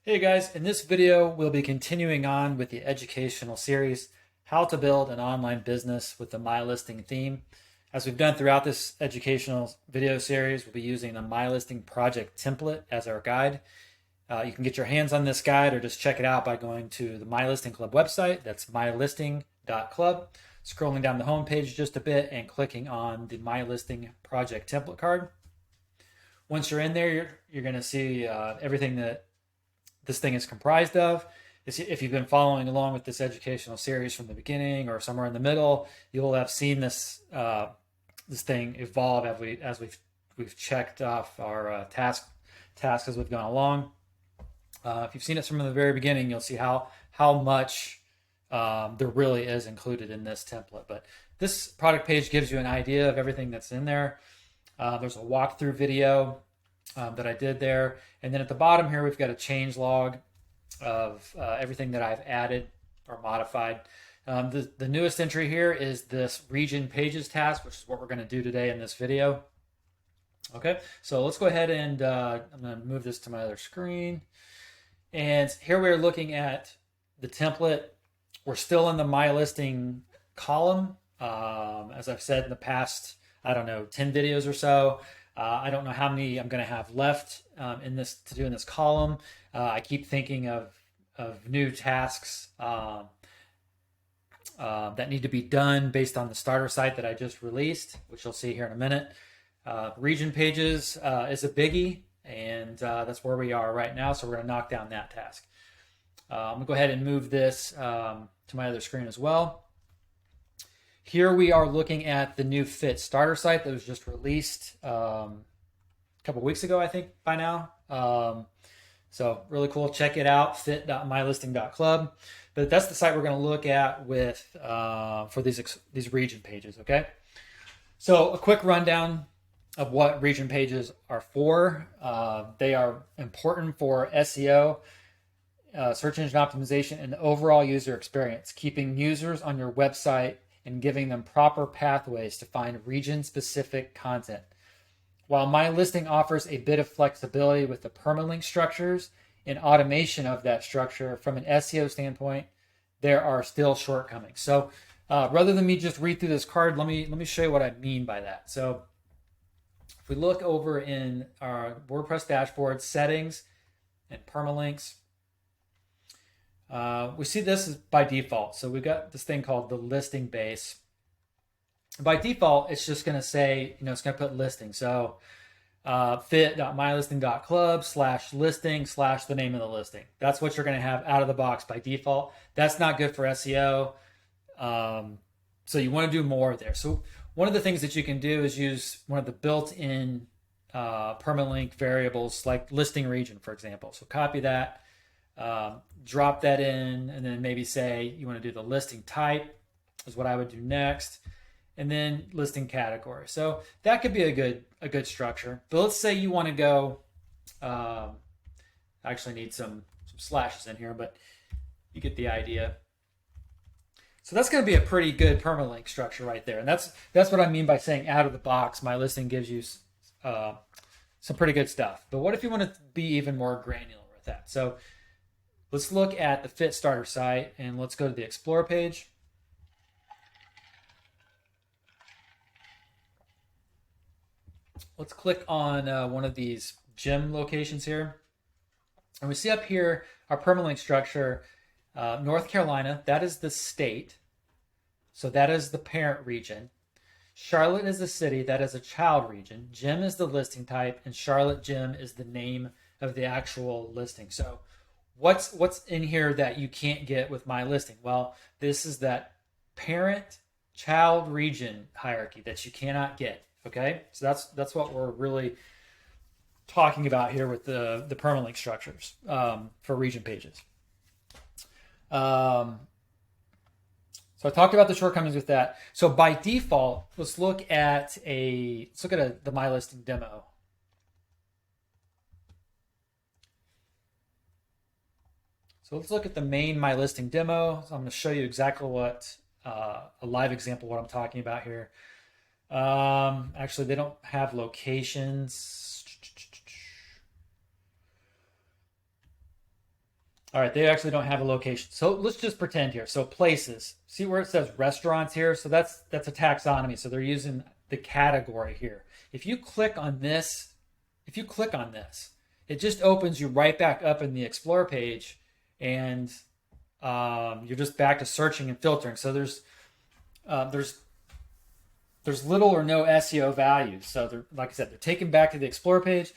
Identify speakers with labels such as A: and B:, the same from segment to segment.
A: Hey guys, in this video we'll be continuing on with the educational series, How to Build an Online Business with the MyListing theme. As we've done throughout this educational video series, we'll be using the MyListing project template as our guide. You can get your hands on this guide or just check it out by going to the MyListing Club website. That's mylisting.club. Scrolling down the home page just a bit and clicking on the MyListing project template card. Once you're in there, you're going to see everything that this thing is comprised of. If you've been following along with this educational series from the beginning or somewhere in the middle, you'll have seen this thing evolve as we've checked off our tasks as we've gone along. If you've seen it from the very beginning, you'll see how much there really is included in this template. But this product page gives you an idea of everything that's in there. There's a walkthrough video that I did there. And then at the bottom here, we've got a change log of everything that I've added or modified. The newest entry here is this region pages task, which is what we're going to do today in this video. Okay, so let's go ahead and I'm going to move this to my other screen. And here we're looking at the template. We're still in the MyListing column. As I've said in the past, 10 videos or so. I don't know how many I'm going to have left in this column. I keep thinking of new tasks that need to be done based on the starter site that I just released, which you'll see here in a minute. Region pages is a biggie, and that's where we are right now. So we're going to knock down that task. I'm going to go ahead and move this to my other screen as well. Here we are looking at the new Fit starter site that was just released a couple weeks ago, I think, by now. So really cool. Check it out, fit.mylisting.club. But that's the site we're going to look at with for these region pages, okay? So a quick rundown of what region pages are for. They are important for SEO, search engine optimization, and overall user experience, keeping users on your website and giving them proper pathways to find region-specific content. While MyListing offers a bit of flexibility with the permalink structures and automation of that structure from an SEO standpoint, there are still shortcomings. So rather than me just read through this card, let me show you what I mean by that. So if we look over in our WordPress dashboard, settings, and permalinks, we see this is by default. So we've got this thing called the listing base. By default, it's just going to say, it's going to put listing. So fit.mylisting.club/listing/ the name of the listing. That's what you're going to have out of the box by default. That's not good for SEO. So you want to do more there. So one of the things that you can do is use one of the built-in permalink variables like listing region, for example. So copy that. Drop that in, and then maybe say you want to do the listing type is what I would do next, and then listing category. So that could be a good structure. But let's say you want to go. I actually need some slashes in here, but you get the idea. So that's going to be a pretty good permalink structure right there, and that's what I mean by saying out of the box. MyListing gives you some pretty good stuff. But what if you want to be even more granular with that? So let's look at the Fit starter site, and let's go to the Explore page. Let's click on one of these gem locations here. And we see up here our permalink structure, North Carolina, that is the state. So that is the parent region. Charlotte is the city, that is a child region. Gem is the listing type, and Charlotte Gem is the name of the actual listing. So what's in here that you can't get with MyListing? Well, this is that parent-child region hierarchy that you cannot get. Okay, so that's what we're really talking about here with the permalink structures for region pages. So I talked about the shortcomings with that. So by default, let's look at the MyListing demo. So let's look at the main MyListing demo. So I'm going to show you exactly what a live example of what I'm talking about here. Actually, they don't have locations. All right, they actually don't have a location. So let's just pretend here. So places, see where it says restaurants here? So that's a taxonomy. So they're using the category here. If you click on this, it just opens you right back up in the Explore page, and you're just back to searching and filtering. So there's little or no SEO value. So like I said, they're taken back to the Explore page.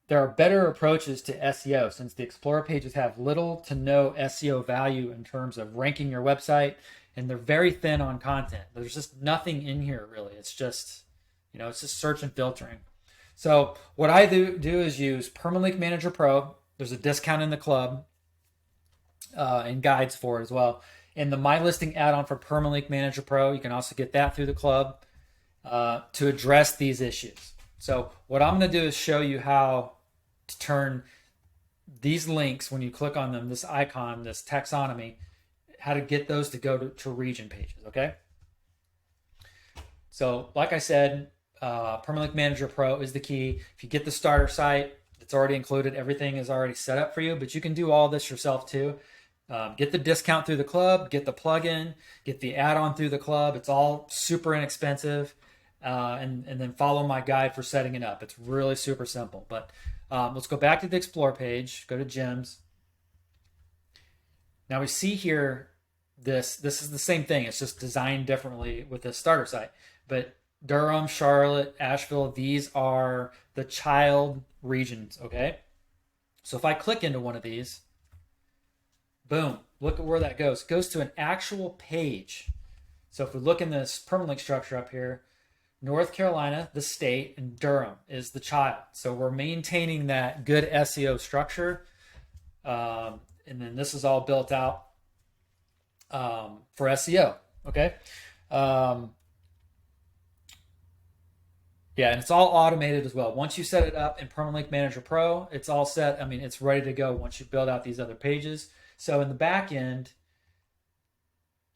A: There are better approaches to SEO since the Explorer pages have little to no SEO value in terms of ranking your website, and they're very thin on content. There's just nothing in here really. It's just, it's just search and filtering. So what I do is use Permalink Manager Pro. There's a discount in the club and guides for it as well. And the MyListing add-on for Permalink Manager Pro, you can also get that through the club to address these issues. So what I'm going to do is show you how to turn these links, when you click on them, this icon, this taxonomy, how to get those to go to region pages, okay? So like I said, Permalink Manager Pro is the key. If you get the starter site, it's already included. Everything is already set up for you, but you can do all this yourself too. Get the discount through the club, get the plugin, get the add-on through the club. It's all super inexpensive. And then follow my guide for setting it up. It's really super simple. But let's go back to the Explore page, go to Gems. Now we see here, this is the same thing. It's just designed differently with the starter site. But Durham, Charlotte, Asheville, these are the child regions, okay? So if I click into one of these, boom, look at where that goes. It goes to an actual page. So if we look in this permalink structure up here, North Carolina, the state, and Durham is the child. So we're maintaining that good SEO structure. And then this is all built out for SEO, okay? Yeah, and it's all automated as well. Once you set it up in Permalink Manager Pro, it's all set. I mean, it's ready to go once you build out these other pages. So in the back end,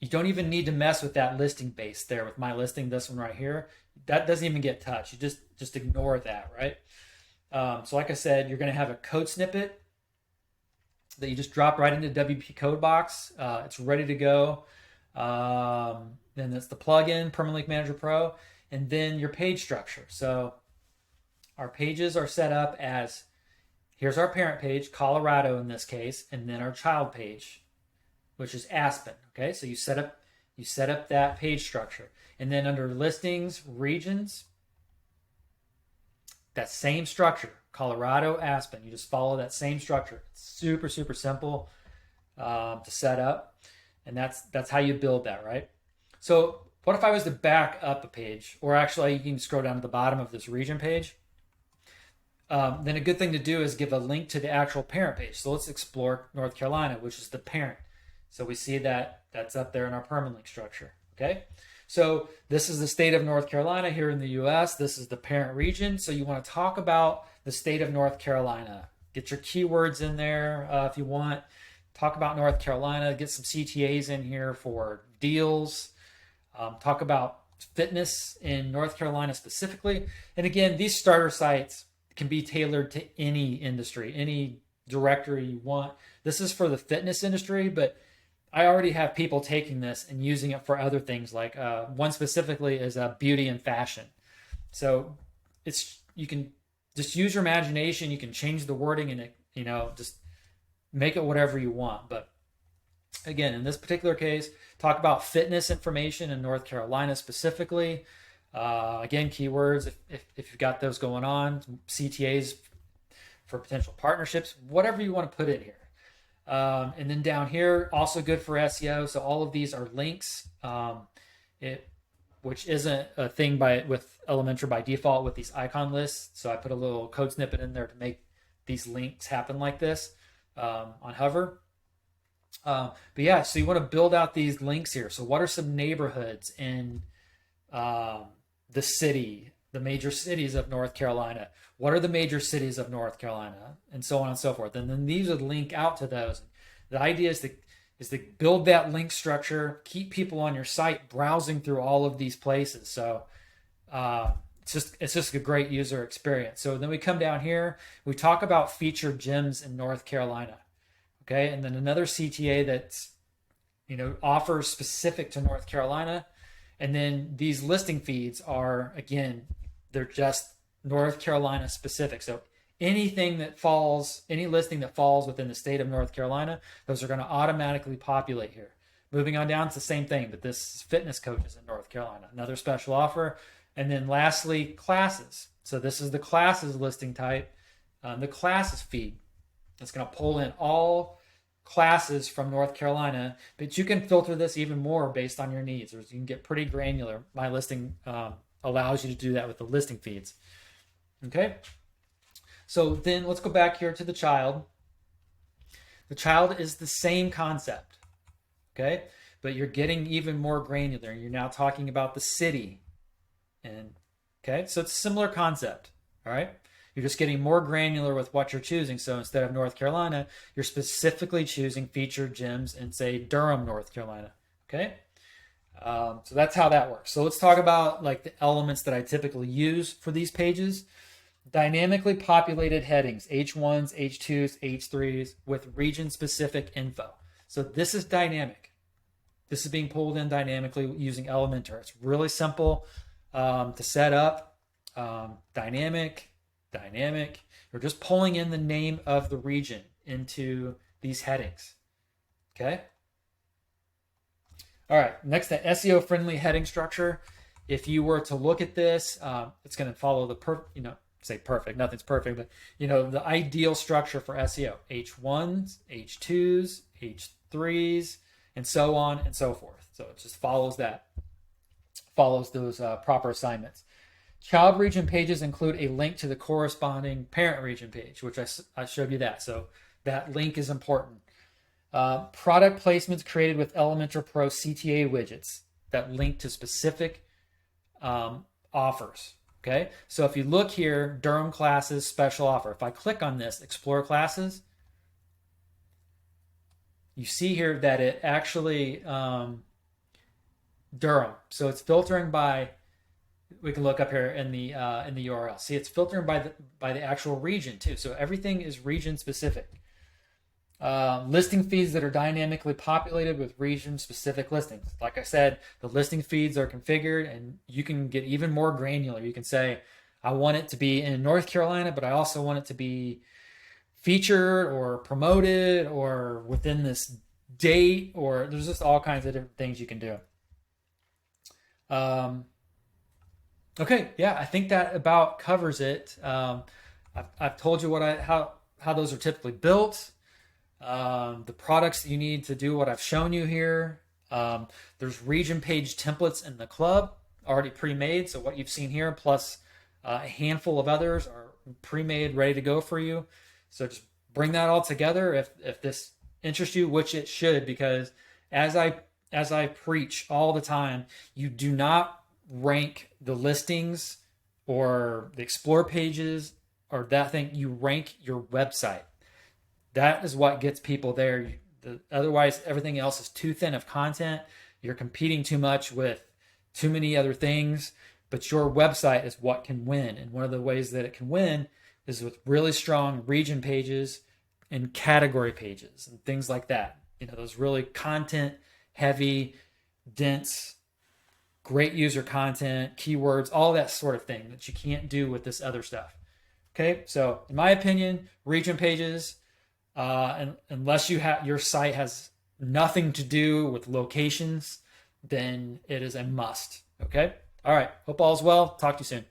A: you don't even need to mess with that listing base there with MyListing, this one right here. That doesn't even get touched. You just ignore that, right? So like I said, you're going to have a code snippet that you just drop right into WP code box. It's ready to go. Then that's the plugin, Permalink Manager Pro, and then your page structure. So our pages are set up as, here's our parent page, Colorado in this case, and then our child page, which is Aspen. Okay, so you set up that page structure, and then under listings, regions, that same structure, Colorado, Aspen. You just follow that same structure. It's super, super simple to set up, and that's how you build that, right? So what if I was to back up a page, or actually you can scroll down to the bottom of this region page. Then a good thing to do is give a link to the actual parent page. So let's explore North Carolina, which is the parent. So we see that that's up there in our permalink structure, okay? So this is the state of North Carolina here in the US. This is the parent region. So you want to talk about the state of North Carolina. Get your keywords in there if you want. Talk about North Carolina. Get some CTAs in here for deals. Talk about fitness in North Carolina specifically. And again, these starter sites can be tailored to any industry, any directory you want. This is for the fitness industry, but I already have people taking this and using it for other things. Like one specifically is beauty and fashion. So you can just use your imagination. You can change the wording and just make it whatever you want. But again, in this particular case, talk about fitness information in North Carolina specifically. Again, keywords, if you've got those going on, CTAs for potential partnerships, whatever you want to put in here. And then down here, also good for SEO. So all of these are links, which isn't a thing with Elementor by default with these icon lists. So I put a little code snippet in there to make these links happen like this on Hover. But yeah, so you want to build out these links here. So what are some neighborhoods in the city, the major cities of North Carolina? What are the major cities of North Carolina? And so on and so forth. And then these would link out to those. The idea is to build that link structure, keep people on your site browsing through all of these places. So it's just a great user experience. So then we come down here, we talk about featured gems in North Carolina. Okay. And then another CTA that's, offers specific to North Carolina. And then these listing feeds are, again, they're just North Carolina specific. So any listing that falls within the state of North Carolina, those are going to automatically populate here. Moving on down, it's the same thing, but this fitness coach is in North Carolina, another special offer. And then lastly, classes. So this is the classes listing type, the classes feed. It's going to pull in all classes from North Carolina, but you can filter this even more based on your needs, or you can get pretty granular. MyListing allows you to do that with the listing feeds. Okay. So then let's go back here to the child. The child is the same concept. Okay. But you're getting even more granular. You're now talking about the city. And okay. So it's a similar concept. All right. You're just getting more granular with what you're choosing. So instead of North Carolina, you're specifically choosing featured gyms in, say, Durham, North Carolina. Okay. So that's how that works. So let's talk about like the elements that I typically use for these pages. Dynamically populated headings, H1s, H2s, H3s with region-specific info. So this is dynamic. This is being pulled in dynamically using Elementor. It's really simple to set up. Dynamic. You're just pulling in the name of the region into these headings. Okay. All right. Next, the SEO-friendly heading structure. If you were to look at this, it's going to follow the say perfect. Nothing's perfect, but the ideal structure for SEO: H1s, H2s, H3s, and so on and so forth. So it just follows those proper assignments. Child region pages include a link to the corresponding parent region page, which I showed you that. So that link is important. Product placements created with Elementor Pro CTA widgets that link to specific offers. Okay, so if you look here, Durham classes special offer. If I click on this, explore classes, you see here that it actually Durham. So it's filtering by. We can look up here in the URL. See, it's filtering by the actual region too. So everything is region specific. Listing feeds that are dynamically populated with region specific listings. Like I said, the listing feeds are configured, and you can get even more granular. You can say, I want it to be in North Carolina, but I also want it to be featured or promoted or within this date, or there's just all kinds of different things you can do. Okay, yeah, I think that about covers it. I've told you how those are typically built. The products that you need to do what I've shown you here. There's region page templates in the club already pre-made. So what you've seen here plus a handful of others are pre-made, ready to go for you. So just bring that all together if this interests you, which it should, because as I preach all the time, you do not rank the listings or the explore pages or that thing. You rank your website. That is what gets people there. Otherwise, everything else is too thin of content. You're competing too much with too many other things, but your website is what can win. And one of the ways that it can win is with really strong region pages and category pages and things like that. Those really content heavy, dense, great user content, keywords, all that sort of thing that you can't do with this other stuff. Okay, so in my opinion, region pages, unless your site has nothing to do with locations, then it is a must. Okay, all right. Hope all's well. Talk to you soon.